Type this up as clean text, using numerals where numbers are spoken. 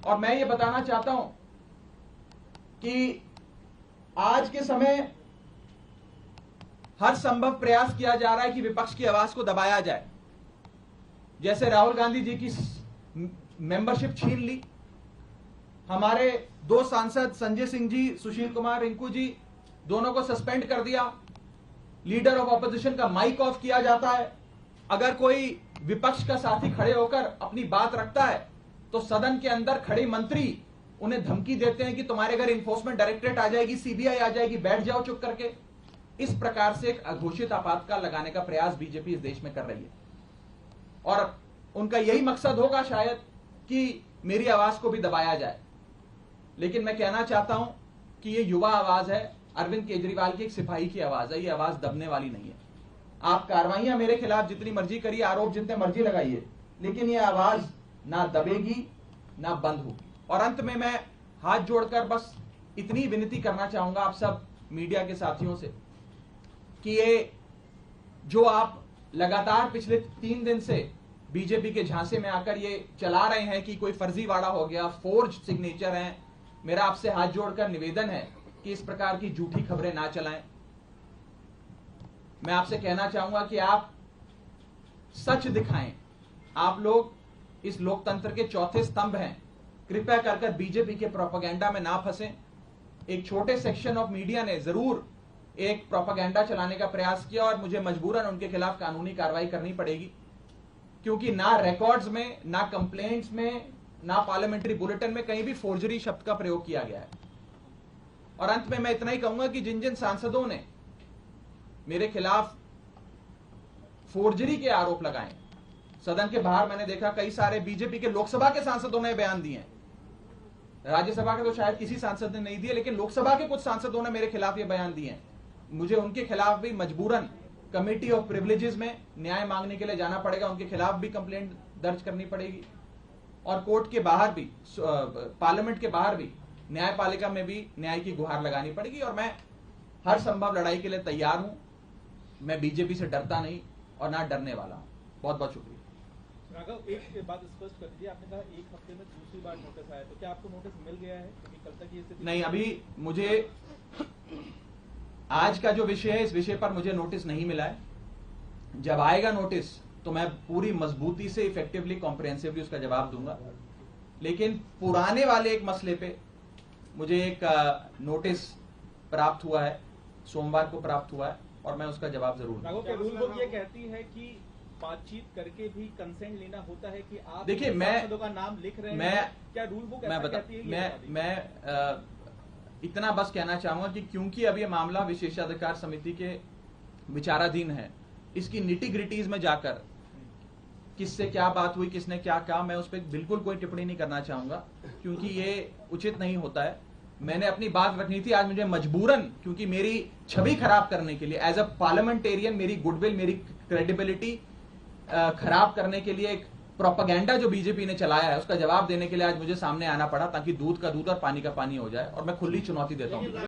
और मैं ये बताना चाहता हूं कि आज के समय हर संभव प्रयास किया जा रहा है कि विपक्ष की आवाज को दबाया जाए। जैसे राहुल गांधी जी की मेंबरशिप छीन ली, हमारे दो सांसद संजय सिंह जी, सुशील कुमार रिंकू जी, दोनों को सस्पेंड कर दिया, लीडर ऑफ ऑपोजिशन का माइक ऑफ किया जाता है। अगर कोई विपक्ष का साथी खड़े होकर अपनी बात रखता है तो सदन के अंदर खड़े मंत्री उन्हें धमकी देते हैं कि तुम्हारे घर इन्फोर्समेंट डायरेक्टरेट आ जाएगी, सीबीआई आ जाएगी, बैठ जाओ चुप करके। इस प्रकार से एक अघोषित आपातकाल लगाने का प्रयास बीजेपी इस देश में कर रही है और उनका यही मकसद होगा शायद कि मेरी आवाज को भी दबाया जाए। लेकिन मैं कहना चाहता हूं कि ये युवा आवाज है, अरविंद केजरीवाल की एक सिपाही की आवाज है, ये आवाज दबने वाली नहीं है। आप कार्रवाइयां मेरे खिलाफ जितनी मर्जी करिए, आरोप जितने मर्जी लगाइए, लेकिन ये आवाज ना दबेगी ना बंद होगी। और अंत में मैं हाथ जोड़कर बस इतनी विनती करना चाहूंगा आप सब मीडिया के साथियों से कि ये जो आप लगातार पिछले 3 दिन से बीजेपी के झांसे में आकर ये चला रहे हैं कि कोई फर्जीवाड़ा हो गया, फोर्ज सिग्नेचर हैं, मेरा आपसे हाथ जोड़कर निवेदन है कि इस प्रकार की झूठी खबरें ना चलाएं। मैं आपसे कहना चाहूंगा कि आप सच दिखाएं। आप लोग इस लोकतंत्र के चौथे स्तंभ हैं, कृपया कर बीजेपी के प्रोपेगेंडा में ना फंसें। एक छोटे सेक्शन ऑफ मीडिया ने जरूर एक प्रोपेगेंडा चलाने का प्रयास किया और मुझे मजबूरन उनके खिलाफ कानूनी कार्रवाई करनी पड़ेगी, क्योंकि ना रिकॉर्ड्स में, ना कंप्लेंट्स में, ना पार्लियामेंट्री बुलेटिन में कहीं भी फोर्जरी शब्द का प्रयोग किया गया है। और अंत में मैं इतना ही कहूंगा कि जिन जिन सांसदों ने मेरे खिलाफ फोर्जरी के आरोप लगाए, सदन के बाहर मैंने देखा कई सारे बीजेपी के लोकसभा के सांसदों ने बयान दिए, राज्यसभा के तो शायद किसी सांसद ने नहीं दिए, लेकिन लोकसभा के कुछ सांसदों ने मेरे खिलाफ ये बयान दिए। मुझे उनके खिलाफ भी मजबूरन कमेटी ऑफ प्रिविलेजेस में न्याय मांगने के लिए जाना पड़ेगा, उनके खिलाफ भी कंप्लेंट दर्ज करनी पड़ेगी और कोर्ट के बाहर भी, पार्लियामेंट के बाहर भी, न्यायपालिका में भी न्याय की गुहार लगानी पड़ेगी। और मैं हर संभव लड़ाई के लिए तैयार हूं। मैं बीजेपी से डरता नहीं और ना डरने वाला हूं। बहुत बहुत शुक्रिया। राघव, एक बात स्पष्ट कर दीजिए, आपने कहा 1 हफ्ते में दूसरी बार नोटिस आया, तो क्या आपको नोटिस मिल गया है? क्योंकि कल तक ये स्थिति नहीं, अभी मुझे आज का जो विषय है इस विषय पर मुझे नोटिस नहीं मिला है। जब आएगा नोटिस तो मैं पूरी मजबूती से, इफेक्टिवली, कॉम्प्रिहेंसिवली उसका जवाब दूंगा। लेकिन पुराने वाले एक मसले पे मुझे एक नोटिस प्राप्त हुआ है, सोमवार को प्राप्त हुआ है और मैं उसका जवाब जरूर दूंगा। राघव, क्या रूल बुक ये कहती है कि बातचीत करके भी कंसेंट लेना होता है कि आप देखिए, मैं का नाम लिख रहे हैं, क्या रूल बुक ऐसा कहती है? मैं इतना बस कहना चाहूंगा कि क्योंकि अब ये मामला विशेषाधिकार समिति के विचाराधीन है, इसकी निटी-ग्रिटीज में जाकर किससे क्या बात हुई, किसने क्या कहा, मैं उस पर बिल्कुल कोई टिप्पणी नहीं करना चाहूंगा, क्योंकि ये उचित नहीं होता है। मैंने अपनी बात रखनी थी, आज मुझे मजबूरन, क्योंकि मेरी छवि खराब करने के लिए, एज अ पार्लियामेंटेरियन, मेरी गुडविल, मेरी क्रेडिबिलिटी खराब करने के लिए एक प्रोपेगेंडा जो बीजेपी ने चलाया है उसका जवाब देने के लिए आज मुझे सामने आना पड़ा, ताकि दूध का दूध और पानी का पानी हो जाए। और मैं खुली चुनौती देता हूं।